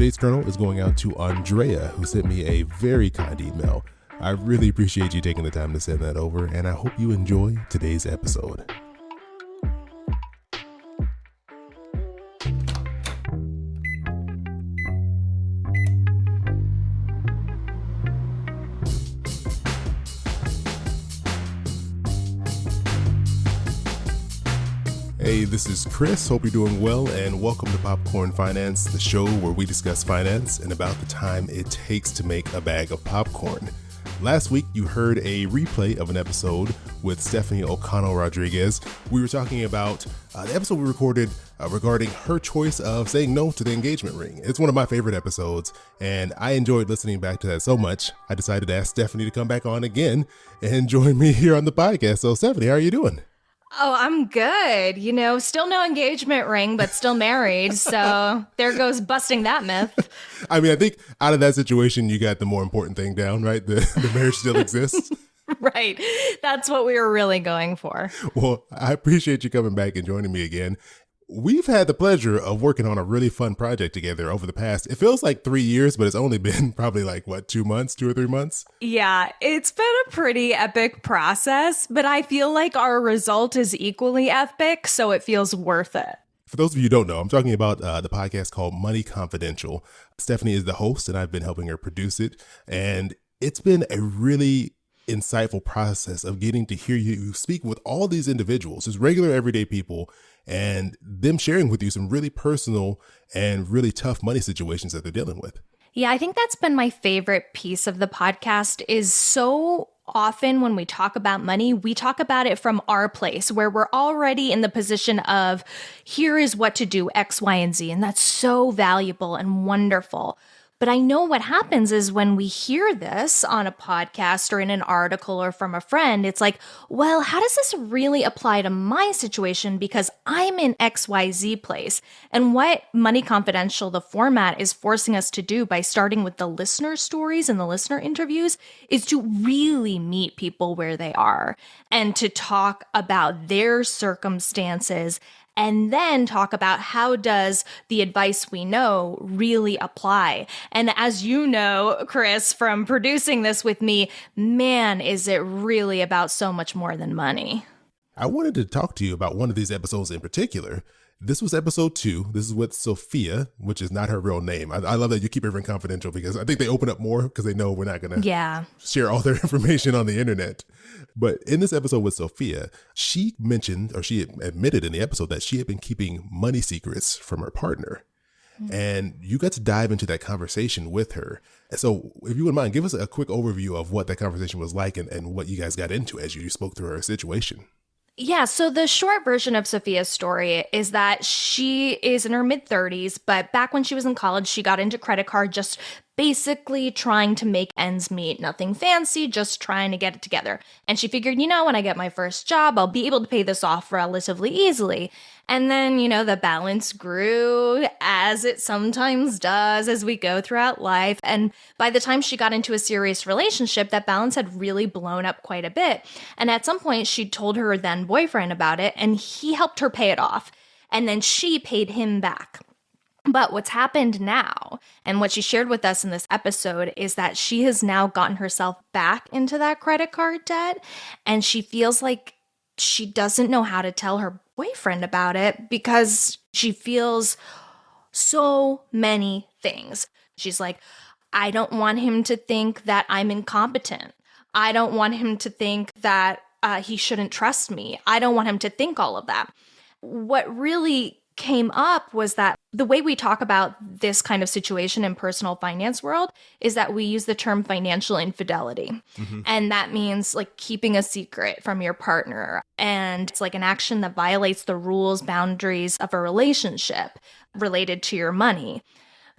Today's kernel is going out to Andrea, who sent me a very kind email. I really appreciate you taking the time to send that over, and I hope you enjoy today's episode. Hey, this is Chris. Hope you're doing well, and welcome to Popcorn Finance, the show where we discuss finance and about the time it takes to make a bag of popcorn. Last week, you heard a replay of an episode with Stefanie O'Connell Rodriguez. We were talking about the episode we recorded regarding her choice of saying no to the engagement ring. It's one of my favorite episodes, and I enjoyed listening back to that so much, I decided to ask Stefanie to come back on again and join me here on the podcast. So, Stefanie, how are you doing? Oh, I'm good. You know, still no engagement ring, but still married. So there goes busting that myth. I mean, I think out of that situation, you got the more important thing down, right? The marriage still exists. Right. That's what we were really going for. Well, I appreciate you coming back and joining me again. We've had the pleasure of working on a really fun project together over the past, it feels like 3 years, but it's only been probably like, 2 months, 2 or 3 months? Yeah, it's been a pretty epic process, but I feel like our result is equally epic, so it feels worth it. For those of you who don't know, I'm talking about the podcast called Money Confidential. Stefanie is the host, and I've been helping her produce it. And it's been a really insightful process of getting to hear you speak with all these individuals, just regular everyday people, and them sharing with you some really personal and really tough money situations that they're dealing with. Yeah, I think that's been my favorite piece of the podcast is so often when we talk about money, we talk about it from our place where we're already in the position of here is what to do, X, Y, and Z. And that's so valuable and wonderful. But I know what happens is when we hear this on a podcast or in an article or from a friend, it's like, well, how does this really apply to my situation? Because I'm in XYZ place. And what Money Confidential, the format, is forcing us to do by starting with the listener stories and the listener interviews is to really meet people where they are and to talk about their circumstances and then talk about how does the advice we know really apply. And as you know, Chris, from producing this with me, man, is it really about so much more than money. I wanted to talk to you about one of these episodes in particular. This was episode 2. This is with Sophia, which is not her real name. I love that you keep everything confidential because I think they open up more because they know we're not going to share all their information on the internet. But in this episode with Sophia, she mentioned, or she admitted in the episode that she had been keeping money secrets from her partner. Mm-hmm. And you got to dive into that conversation with her. And so if you wouldn't mind, give us a quick overview of what that conversation was like and what you guys got into as you spoke through her situation. Yeah, so the short version of Sophia's story is that she is in her mid-30s, but back when she was in college, she got into credit card just basically trying to make ends meet. Nothing fancy, just trying to get it together. And she figured, when I get my first job, I'll be able to pay this off relatively easily. And then, the balance grew as it sometimes does as we go throughout life. And by the time she got into a serious relationship, that balance had really blown up quite a bit. And at some point, she told her then boyfriend about it, and he helped her pay it off. And then she paid him back. But what's happened now, and what she shared with us in this episode, is that she has now gotten herself back into that credit card debt, and she feels like she doesn't know how to tell her boyfriend about it because she feels so many things. She's like, I don't want him to think that I'm incompetent. I don't want him to think that he shouldn't trust me. I don't want him to think all of that. What really came up was that the way we talk about this kind of situation in personal finance world is that we use the term financial infidelity. Mm-hmm. And that means like keeping a secret from your partner. And it's like an action that violates the rules, boundaries of a relationship related to your money.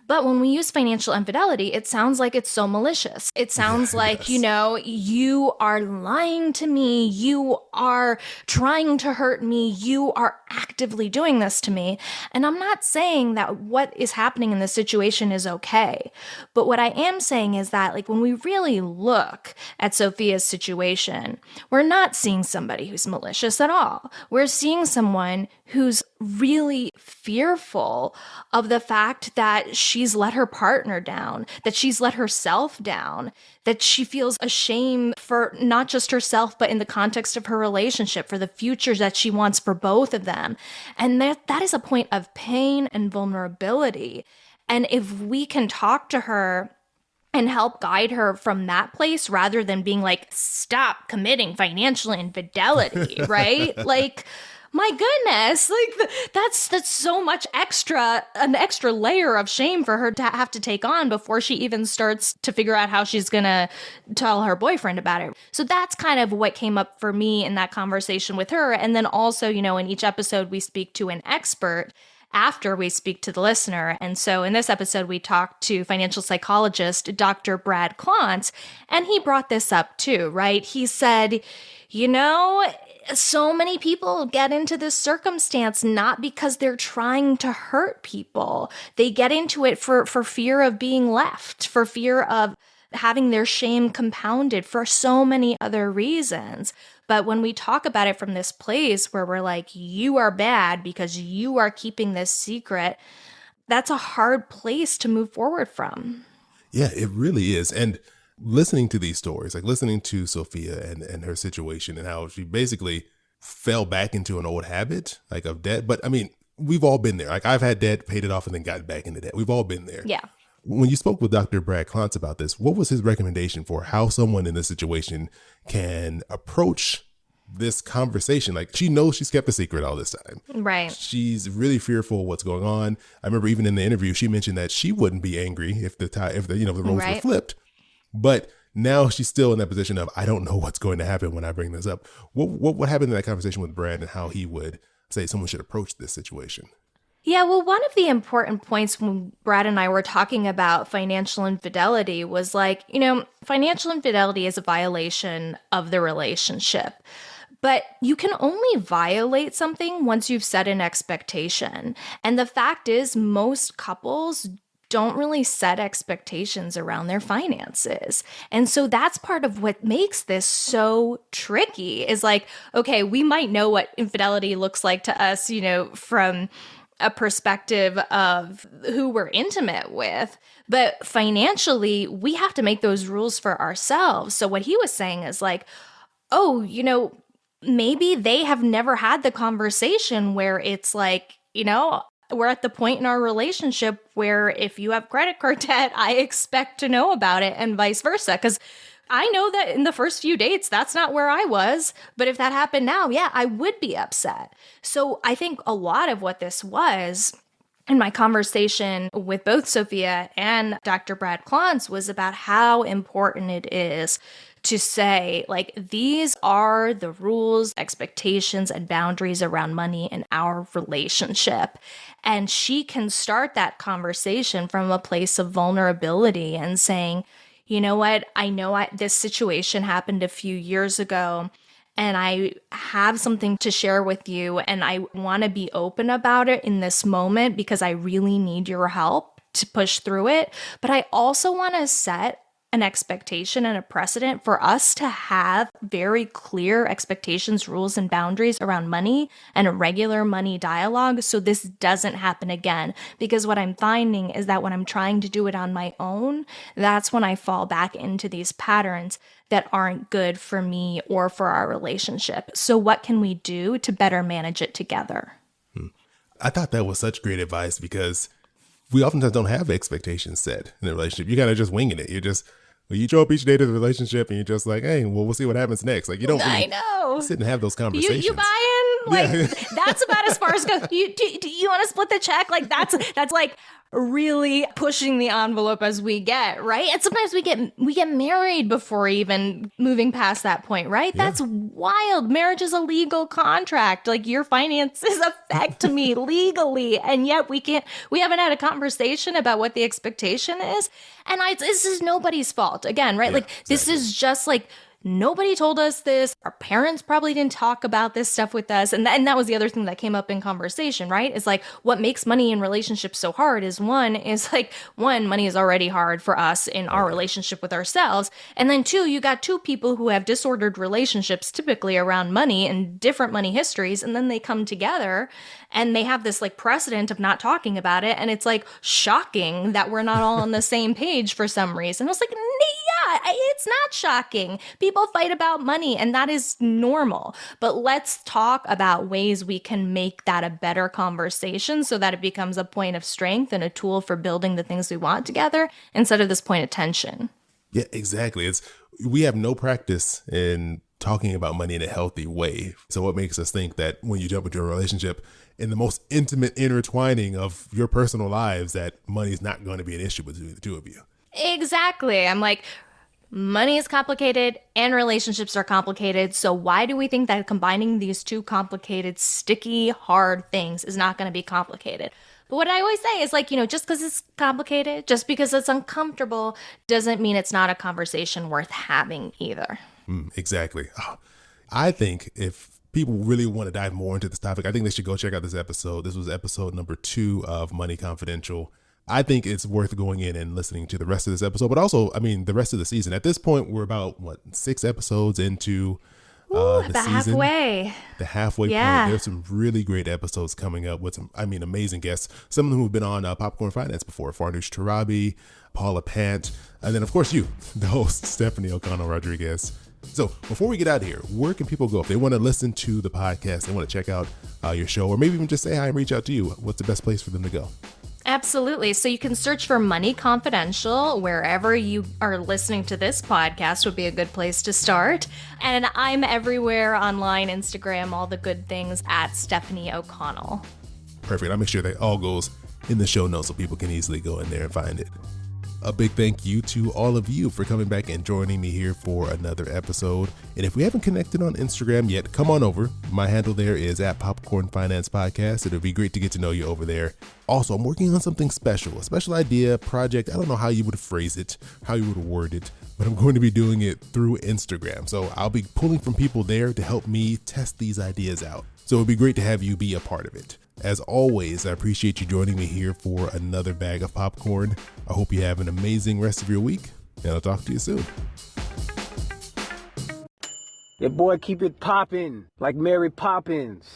But when we use financial infidelity, it sounds like it's so malicious. It sounds like, you are lying to me. You are trying to hurt me. You are actively doing this to me. And I'm not saying that what is happening in this situation is okay. But what I am saying is that, like, when we really look at Sophia's situation, we're not seeing somebody who's malicious at all. We're seeing someone who's really fearful of the fact that she's let her partner down, that she's let herself down, that she feels ashamed for not just herself, but in the context of her relationship, for the future that she wants for both of them. And that is a point of pain and vulnerability. And if we can talk to her and help guide her from that place rather than being like, stop committing financial infidelity, right? Like, my goodness, like that's so much an extra layer of shame for her to have to take on before she even starts to figure out how she's going to tell her boyfriend about it. So that's kind of what came up for me in that conversation with her. And then also, you know, in each episode, we speak to an expert after we speak to the listener. And so in this episode, we talked to financial psychologist, Dr. Brad Klontz, and he brought this up too, right? He said, you know, so many people get into this circumstance not because they're trying to hurt people. They get into it for fear of being left, for fear of having their shame compounded, for so many other reasons. But when we talk about it from this place where we're like, you are bad because you are keeping this secret, that's a hard place to move forward from. Yeah, it really is. And listening to these stories, like listening to Sophia and her situation and how she basically fell back into an old habit, like of debt. But I mean, we've all been there. Like I've had debt, paid it off, and then gotten back into debt. We've all been there. Yeah. When you spoke with Dr. Brad Klontz about this, what was his recommendation for how someone in this situation can approach this conversation? Like, she knows she's kept a secret all this time. Right. She's really fearful of what's going on. I remember even in the interview, she mentioned that she wouldn't be angry if the roles were flipped. But now she's still in that position of, I don't know what's going to happen when I bring this up. What happened in that conversation with Brad and how he would say someone should approach this situation? Yeah, well, one of the important points when Brad and I were talking about financial infidelity was like, you know, financial infidelity is a violation of the relationship. But you can only violate something once you've set an expectation. And the fact is, most couples don't really set expectations around their finances. And so that's part of what makes this so tricky is like, okay, we might know what infidelity looks like to us, you know, from a perspective of who we're intimate with. But financially, we have to make those rules for ourselves. So what he was saying is like, oh, you know, maybe they have never had the conversation where it's like, you know, we're at the point in our relationship where if you have credit card debt, I expect to know about it and vice versa. Because I know that in the first few dates, that's not where I was. But if that happened now, yeah, I would be upset. So I think a lot of what this was in my conversation with both Sophia and Dr. Brad Klontz was about how important it is to say, like, these are the rules, expectations, and boundaries around money in our relationship. And she can start that conversation from a place of vulnerability and saying, you know what, I know this situation happened a few years ago, and I have something to share with you, and I want to be open about it in this moment because I really need your help to push through it. But I also want to set an expectation and a precedent for us to have very clear expectations, rules, and boundaries around money and a regular money dialogue so this doesn't happen again. Because what I'm finding is that when I'm trying to do it on my own, that's when I fall back into these patterns that aren't good for me or for our relationship. So what can we do to better manage it together? I thought that was such great advice because we oftentimes don't have expectations set in a relationship. You kind of just winging it. You show up each day to the relationship and you're just like, hey, well, we'll see what happens next. Like, you don't really sit and have those conversations. You buy in? Like, yeah. That's about as far as it goes. Do you want to split the check? Like, that's like really pushing the envelope as we get, right? And sometimes we get married before even moving past that point, right? Yeah. That's wild. Marriage is a legal contract. Like, your finances affect me legally, and yet we haven't had a conversation about what the expectation is. And this is nobody's fault again, right? Yeah, like, exactly. This is just like nobody told us this. Our parents probably didn't talk about this stuff with us. And that was the other thing that came up in conversation, right? Is like what makes money in relationships so hard is one, money is already hard for us in our relationship with ourselves. And then two, you got two people who have disordered relationships typically around money and different money histories. And then they come together and they have this like precedent of not talking about it. And it's like shocking that we're not all on the same page for some reason. I was like, yeah, it's not shocking. People fight about money and that is normal. But let's talk about ways we can make that a better conversation so that it becomes a point of strength and a tool for building the things we want together instead of this point of tension. Yeah, exactly. We have no practice in talking about money in a healthy way. So what makes us think that when you jump into a relationship in the most intimate intertwining of your personal lives, that money is not going to be an issue between the two of you? Exactly. I'm like, money is complicated and relationships are complicated. So why do we think that combining these two complicated, sticky, hard things is not going to be complicated? But what I always say is like, just because it's complicated, just because it's uncomfortable, doesn't mean it's not a conversation worth having either. Exactly. I think if people really want to dive more into this topic, I think they should go check out this episode. This was episode number 2 of Money Confidential. I think it's worth going in and listening to the rest of this episode, but also, the rest of the season. At this point, we're about, 6 episodes into the season. Halfway. The halfway point. There's some really great episodes coming up with some, amazing guests. Some of them who've been on Popcorn Finance before. Farnoosh Torabi, Paula Pant, and then, of course, you, the host, Stefanie O'Connell Rodriguez. So before we get out of here, where can people go if they want to listen to the podcast, they want to check out your show, or maybe even just say hi and reach out to you? What's the best place for them to go? Absolutely. So you can search for Money Confidential wherever you are listening to this podcast would be a good place to start. And I'm everywhere online, Instagram, all the good things at Stefanie O'Connell. Perfect. I'll make sure that all goes in the show notes so people can easily go in there and find it. A big thank you to all of you for coming back and joining me here for another episode. And if we haven't connected on Instagram yet, come on over. My handle there is at Popcorn Finance Podcast. It'll be great to get to know you over there. Also, I'm working on something special, a special idea, project. I don't know how you would phrase it, how you would word it, but I'm going to be doing it through Instagram. So I'll be pulling from people there to help me test these ideas out. So it'd be great to have you be a part of it. As always, I appreciate you joining me here for another bag of popcorn. I hope you have an amazing rest of your week, and I'll talk to you soon. Your boy keep it poppin' like Mary Poppins.